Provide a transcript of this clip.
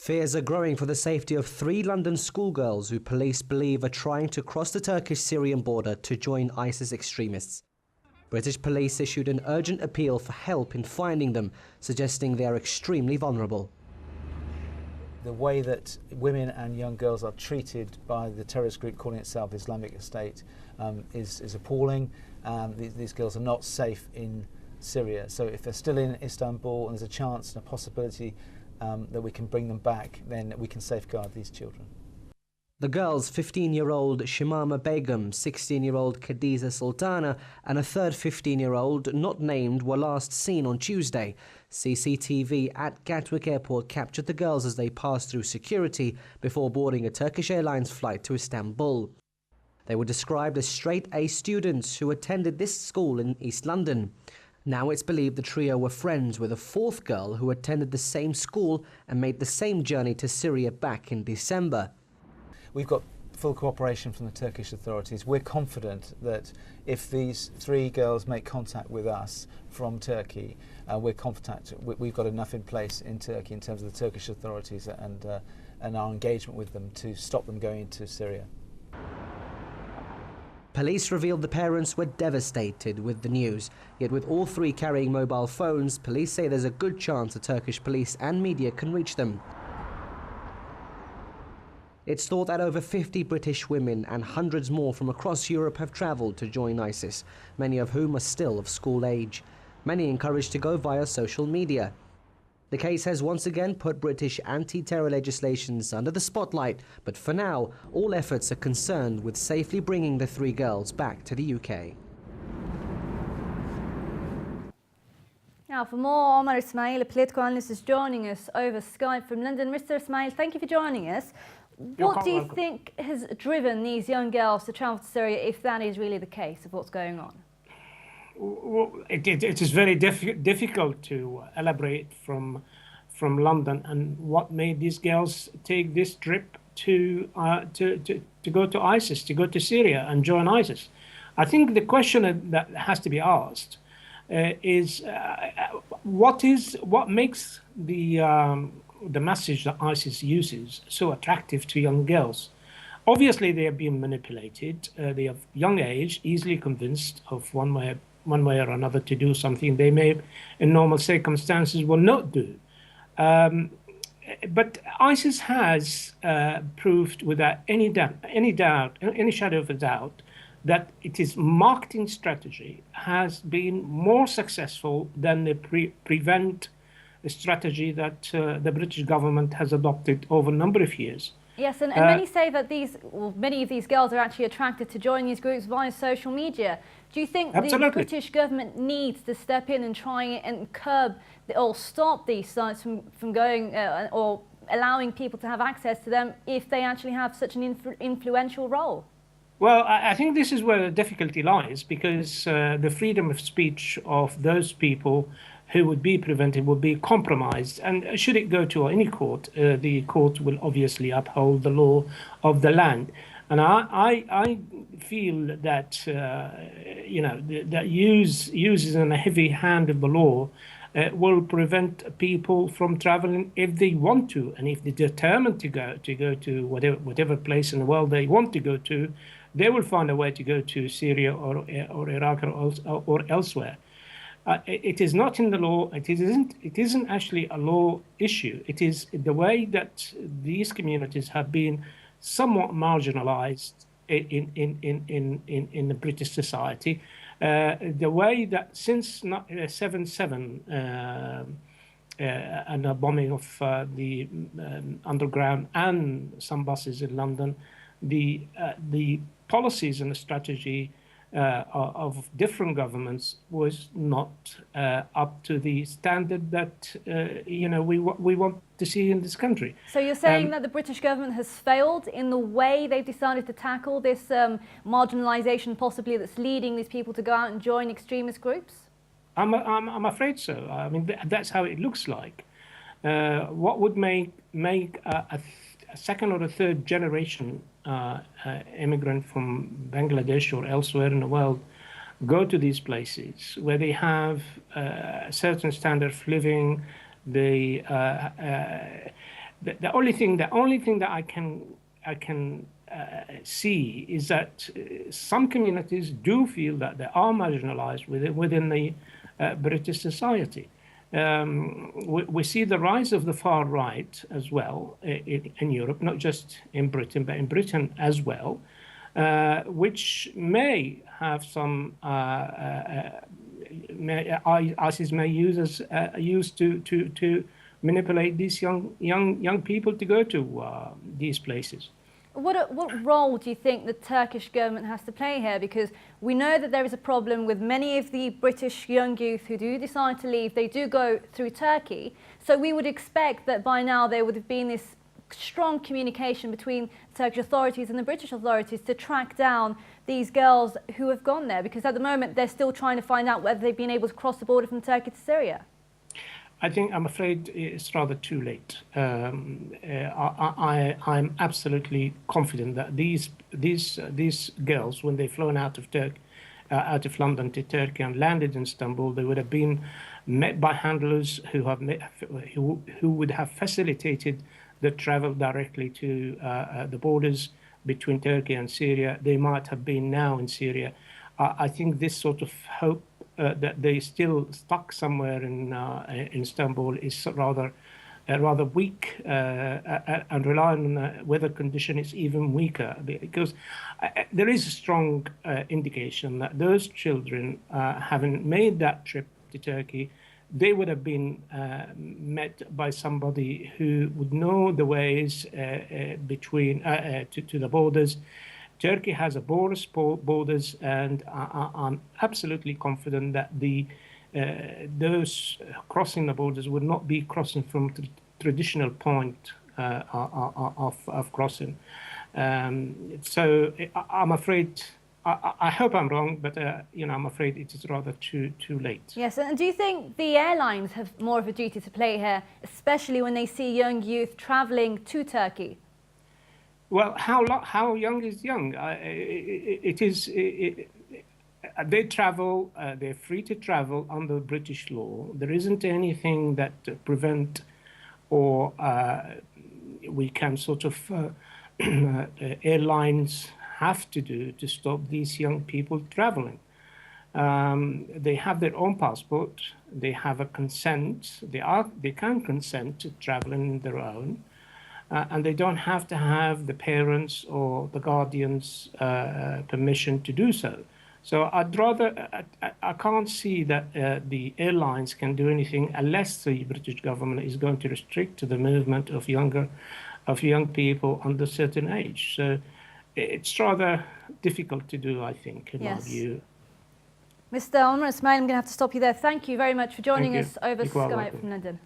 Fears are growing for the safety of 3 London schoolgirls who police believe are trying to cross the Turkish-Syrian border to join ISIS extremists. British police issued an urgent appeal for help in finding them, suggesting they are extremely vulnerable. The way that women and young girls are treated by the terrorist group calling itself Islamic State is appalling. These girls are not safe in Syria. So if they're still in Istanbul and there's a chance and a possibility that we can bring them back, then we can safeguard these children. The girls, 15-year-old Shimama Begum, 16-year-old Khadija Sultana and a third 15-year-old, not named, were last seen on Tuesday. CCTV at Gatwick Airport captured the girls as they passed through security before boarding a Turkish Airlines flight to Istanbul. They were described as straight-A students who attended this school in East London. Now it's believed the trio were friends with a 4th girl who attended the same school and made the same journey to Syria back in December. We've got full cooperation from the Turkish authorities. We're confident that if these 3 girls make contact with us from Turkey, we're confident we've got enough in place in Turkey in terms of the Turkish authorities and our engagement with them to stop them going into Syria. Police revealed the parents were devastated with the news. Yet with all 3 carrying mobile phones, police say there's a good chance the Turkish police and media can reach them. It's thought that over 50 British women and hundreds more from across Europe have travelled to join ISIS, many of whom are still of school age. Many encouraged to go via social media. The case has once again put British anti-terror legislations under the spotlight, but for now, all efforts are concerned with safely bringing the 3 girls back to the UK. Now, for more, Omar Ismail, a political analyst, is joining us over Skype from London. Mr. Ismail, thank you for joining us. What do you think has driven these young girls to travel to Syria, if that is really the case of what's going on? Well, it is very difficult to elaborate from London and what made these girls take this trip to go to ISIS, to go to Syria and join ISIS. I think the question that has to be asked is what makes the message that ISIS uses so attractive to young girls. Obviously, they are being manipulated. They are young age, easily convinced of one way or another to do something they may, in normal circumstances, will not do. But ISIS has proved without any shadow of a doubt, that its marketing strategy has been more successful than the prevent strategy that the British government has adopted over a number of years. Yes, and many say that many of these girls are actually attracted to join these groups via social media. Do you think the British government needs to step in and try and curb or stop these sites from going or allowing people to have access to them if they actually have such an influential role? Well, I think this is where the difficulty lies, because the freedom of speech of those people who would be prevented would be compromised. And should it go to any court, the court will obviously uphold the law of the land. And I feel that that uses in a heavy hand of the law will prevent people from traveling if they want to, and if they're determined to go to whatever place in the world they want to go to, they will find a way to go to Syria or Iraq or elsewhere. It is not in the law. It isn't actually a law issue. It is the way that these communities have been somewhat marginalized in the British society. The way that since 7/7 and the bombing of the underground and some buses in London, the policies and the strategy of different governments was not up to the standard that we want to see in this country. So you're saying that the British government has failed in the way they've decided to tackle this marginalisation, possibly, that's leading these people to go out and join extremist groups? I'm afraid so. I mean, that's how it looks like. What would make a second or a third generation immigrant from Bangladesh or elsewhere in the world go to these places where they have a certain standard of living, the only thing that I can see is that some communities do feel that they are marginalized within the British society. We see the rise of the far right as well in Europe, not just in Britain, but in Britain as well, which may have some ISIS may use to manipulate these young people to go to these places. What role do you think the Turkish government has to play here? Because we know that there is a problem with many of the British young youth who do decide to leave. They do go through Turkey. So we would expect that by now there would have been this strong communication between Turkish authorities and the British authorities to track down these girls who have gone there. Because at the moment they're still trying to find out whether they've been able to cross the border from Turkey to Syria. I'm afraid it's rather too late. I'm absolutely confident that these girls, when they flown out of London to Turkey and landed in Istanbul, they would have been met by handlers who would have facilitated the travel directly to the borders between Turkey and Syria. They might have been now in Syria. I think this sort of hope that they still stuck somewhere in Istanbul is rather weak, and relying on weather condition is even weaker, because there is a strong indication that those children, having made that trip to Turkey, they would have been met by somebody who would know the ways between to the borders. Turkey has a borders, and I'm absolutely confident that those crossing the borders would not be crossing from the traditional point of crossing. So I'm afraid. I hope I'm wrong, but I'm afraid it is rather too late. Yes, and do you think the airlines have more of a duty to play here, especially when they see young youth travelling to Turkey? Well, how young is young? They travel. They're free to travel under British law. There isn't anything that prevent or we can sort of airlines have to do to stop these young people traveling. They have their own passport. They have a consent. They can consent to traveling on their own. And they don't have to have the parents or the guardians' permission to do so. So I can't see that the airlines can do anything unless the British government is going to restrict the movement of young people under a certain age. So it's rather difficult to do, I think, in my view. Mr. Omar Ismail, I'm going to have to stop you there. Thank you very much for joining us over Skype from London.